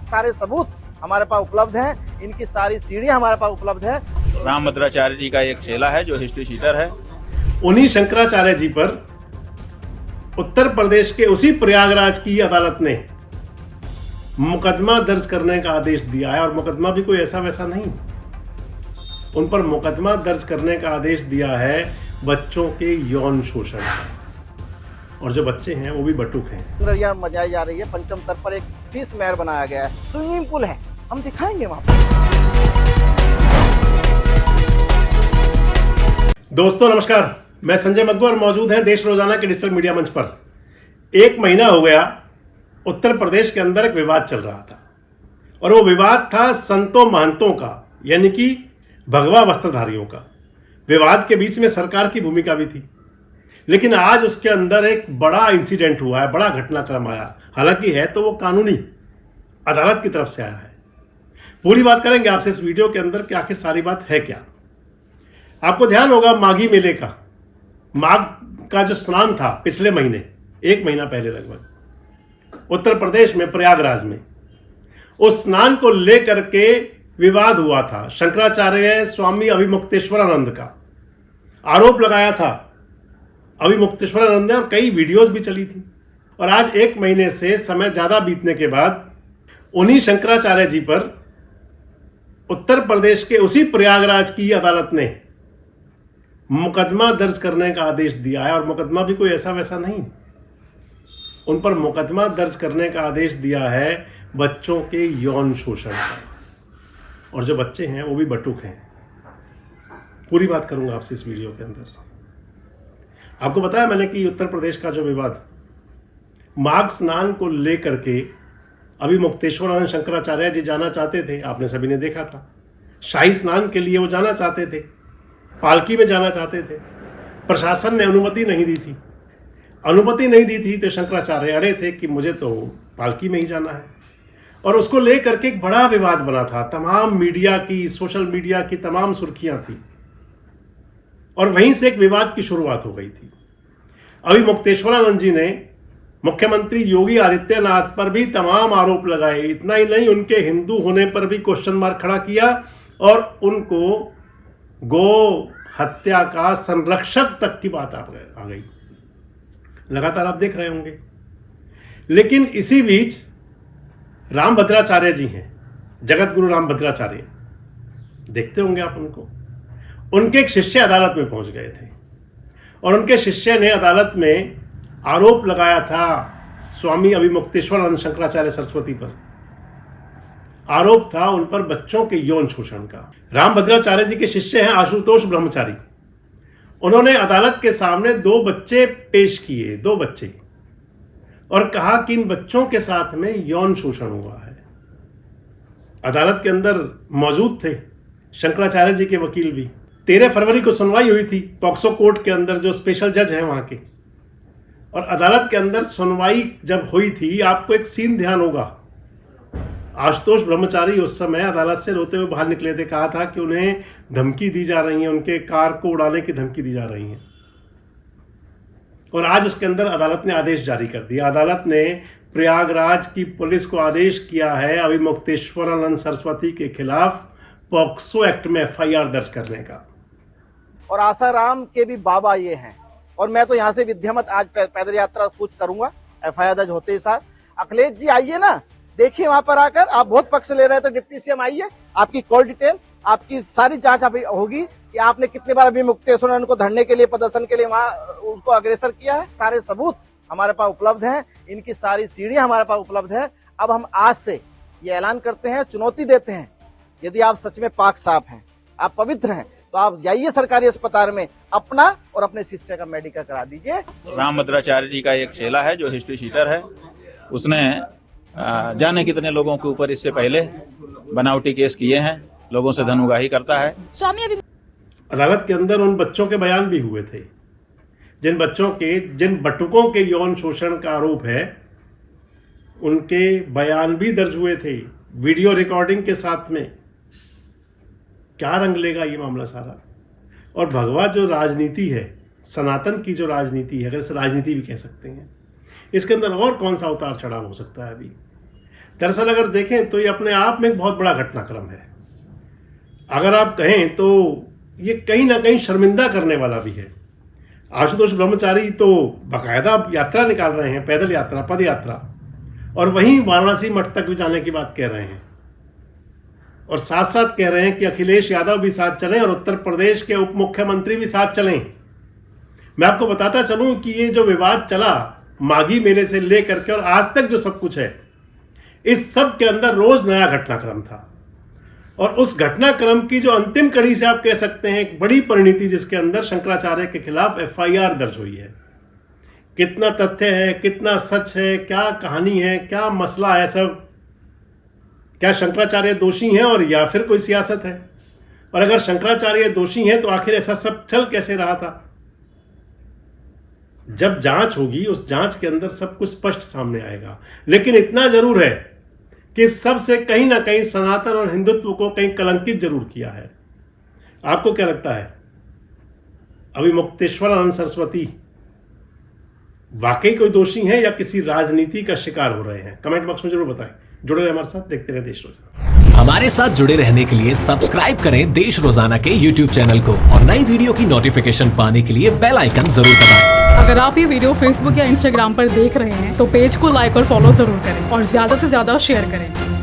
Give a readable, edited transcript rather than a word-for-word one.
सारे सबूत हमारे पास उपलब्ध हैं, इनकी सारी सीढ़ियां हमारे पास उपलब्ध है। रामभद्राचार्य जी का एक चेला है जो हिस्ट्री शीटर है। उन्हीं शंकराचार्य जी पर उत्तर प्रदेश के उसी प्रयागराज की अदालत ने मुकदमा दर्ज करने का आदेश दिया है। और मुकदमा भी कोई ऐसा वैसा नहीं, उन पर मुकदमा दर्ज करने का आदेश दिया है बच्चों के यौन शोषण का। और जो बच्चे हैं वो भी बटुक हैं। यहाँ मचाई जा रही है। पंचम तट पर एक शीश महल बनाया गया है, स्विमिंग पूल है, हम दिखाएंगे वहां पर। दोस्तों नमस्कार, मैं संजय मग्गू और मौजूद हैं देश रोजाना के डिजिटल मीडिया मंच पर। एक महीना हो गया उत्तर प्रदेश के अंदर एक विवाद चल रहा था, और वो विवाद था संतों महंतों का, यानी कि भगवा वस्त्रधारियों का। विवाद के बीच में सरकार की भूमिका भी थी, लेकिन आज उसके अंदर एक बड़ा इंसिडेंट हुआ है, बड़ा घटनाक्रम आया। हालांकि है तो वो कानूनी, अदालत की तरफ से आया है। पूरी बात करेंगे आपसे इस वीडियो के अंदर कि आखिर सारी बात है क्या। आपको ध्यान होगा माघी मेले का, माघ का जो स्नान था पिछले महीने, एक महीना पहले लगभग उत्तर प्रदेश में प्रयागराज में, उस स्नान को लेकर के विवाद हुआ था। शंकराचार्य स्वामी अभिमुक्तेश्वरानंद का आरोप लगाया था अभिमुक्तेश्वरानंद ने, और कई वीडियोस भी चली थी। और आज एक महीने से समय ज्यादा बीतने के बाद उन्हीं शंकराचार्य जी पर उत्तर प्रदेश के उसी प्रयागराज की अदालत ने मुकदमा दर्ज करने का आदेश दिया है। और मुकदमा भी कोई ऐसा वैसा नहीं, उन पर मुकदमा दर्ज करने का आदेश दिया है बच्चों के यौन शोषण का। और जो बच्चे हैं वो भी बटुक हैं। पूरी बात करूंगा आपसे इस वीडियो के अंदर। आपको बताया मैंने कि उत्तर प्रदेश का जो विवाद माघ स्नान को लेकर के अभिमुक्तेश्वरानंद शंकराचार्य जी जाना चाहते थे, आपने सभी ने देखा था। शाही स्नान के लिए वो जाना चाहते थे, पालकी में जाना चाहते थे। प्रशासन ने अनुमति नहीं दी थी। अनुमति नहीं दी थी तो शंकराचार्य अड़े थे कि मुझे तो पालकी में ही जाना है। और उसको लेकर के एक बड़ा विवाद बना था। तमाम मीडिया की, सोशल मीडिया की तमाम सुर्खियां थी, और वहीं से एक विवाद की शुरुआत हो गई थी। अभिमुक्तेश्वरानंद जी ने मुख्यमंत्री योगी आदित्यनाथ पर भी तमाम आरोप लगाए। इतना ही नहीं, उनके हिंदू होने पर भी क्वेश्चन मार्क खड़ा किया, और उनको गो हत्या का संरक्षक तक की बात आ गई। लगातार आप देख रहे होंगे। लेकिन इसी बीच रामभद्राचार्य जी हैं, जगत गुरु रामभद्राचार्य, देखते होंगे आप उनको। उनके एक शिष्य अदालत में पहुंच गए थे, और उनके शिष्य ने अदालत में आरोप लगाया था स्वामी अभिमुक्तेश्वरानंद शंकराचार्य सरस्वती पर। आरोप था उन पर बच्चों के यौन शोषण का। रामभद्राचार्य जी के शिष्य हैं आशुतोष ब्रह्मचारी। उन्होंने अदालत के सामने दो बच्चे पेश किए, दो बच्चे, और कहा कि इन बच्चों के साथ में यौन शोषण हुआ है। अदालत के अंदर मौजूद थे शंकराचार्य जी के वकील भी। 13 फरवरी को सुनवाई हुई थी पॉक्सो कोर्ट के अंदर, जो स्पेशल जज हैं वहां के। और अदालत के अंदर सुनवाई जब हुई थी, आपको एक सीन ध्यान होगा। आशुतोष ब्रह्मचारी उस समय अदालत से रोते हुए बाहर निकले थे। कहा था कि उन्हें धमकी दी जा रही है, उनके कार को उड़ाने की धमकी दी जा रही है। और आज उसके अंदर अदालत ने आदेश जारी कर दिया। अदालत ने प्रयागराज की पुलिस को आदेश किया है अभिमुक्तेश्वरानंद सरस्वती के खिलाफ पॉक्सो एक्ट में FIR दर्ज करने का। और आसाराम के भी बाबा ये हैं। और मैं तो यहाँ से विद्यामत आज पैदल यात्रा कुछ करूंगा FIR दर्ज होते ही साथ। अखिलेश जी आइए ना, देखिए वहां पर आकर, आप बहुत पक्ष ले रहे थे, डिप्टी सीएम आइए, आपकी कॉल डिटेल, आपकी सारी जांच अभी होगी कि आपने कितने बार अभिमुक्तेश्वरानंद को धरने के लिए, प्रदर्शन के लिए वहां उसको अग्रेसर किया है। सारे सबूत हमारे पास उपलब्ध हैं, इनकी सारी सीढ़ियां हमारे पास उपलब्ध है। अब हम आज से ये ऐलान करते हैं, चुनौती देते हैं, यदि आप सच में पाक साफ हैं, आप पवित्र हैं, तो आप जाइए सरकारी अस्पताल में अपना और अपने शिष्य का मेडिकल करा दीजिए। रामभद्राचार्य जी का एक चेला है जो हिस्ट्री शीटर है। उसने जाने कितने लोगों के ऊपर इससे पहले बनावटी केस किए हैं, लोगों से धन उगाही करता है। अदालत के अंदर उन बच्चों के बयान भी हुए थे, जिन बटुकों के यौन शोषण का आरोप है, उनके बयान भी दर्ज हुए थे वीडियो रिकॉर्डिंग के साथ में। क्या रंग लेगा ये मामला सारा। और भगवा जो राजनीति है, सनातन की जो राजनीति है, अगर इसे राजनीति भी कह सकते हैं, इसके अंदर और कौन सा उतार चढ़ाव हो सकता है। अभी दरअसल अगर देखें तो ये अपने आप में एक बहुत बड़ा घटनाक्रम है। अगर आप कहें तो ये कहीं ना कहीं शर्मिंदा करने वाला भी है। आशुतोष ब्रह्मचारी तो बाकायदा यात्रा निकाल रहे हैं, पैदल यात्रा, पद यात्रा, और वहीं वाराणसी मठ तक भी जाने की बात कह रहे हैं, और साथ साथ कह रहे हैं कि अखिलेश यादव भी साथ चलें और उत्तर प्रदेश के उप मुख्यमंत्री भी साथ चलें। मैं आपको बताता चलूं कि ये जो विवाद चला माघी मेले से लेकर के और आज तक जो सब कुछ है, इस सब के अंदर रोज नया घटनाक्रम था, और उस घटनाक्रम की जो अंतिम कड़ी से आप कह सकते हैं एक बड़ी परिणति, जिसके अंदर शंकराचार्य के खिलाफ FIR दर्ज हुई है। कितना तथ्य है, कितना सच है, क्या कहानी है, क्या मसला है, सब क्या शंकराचार्य दोषी हैं और या फिर कोई सियासत है? और अगर शंकराचार्य दोषी हैं तो आखिर ऐसा सब चल कैसे रहा था? जब जांच होगी उस जांच के अंदर सब कुछ स्पष्ट सामने आएगा। लेकिन इतना जरूर है कि सबसे कहीं ना कहीं सनातन और हिंदुत्व को कहीं कलंकित जरूर किया है। आपको क्या लगता है, अभी मुक्तेश्वरानंद सरस्वती वाकई कोई दोषी हैं या किसी राजनीति का शिकार हो रहे हैं? कमेंट बॉक्स में जरूर बताएं। जुड़े रहे हमारे साथ, देखते रहे देश रोजाना। हमारे साथ जुड़े रहने के लिए सब्सक्राइब करें देश रोजाना के YouTube चैनल को, और नई वीडियो की नोटिफिकेशन पाने के लिए बेल आइकन जरूर दबाएं। अगर आप ये वीडियो Facebook या Instagram पर देख रहे हैं तो पेज को लाइक और फॉलो जरूर करें और ज्यादा से ज्यादा शेयर करें।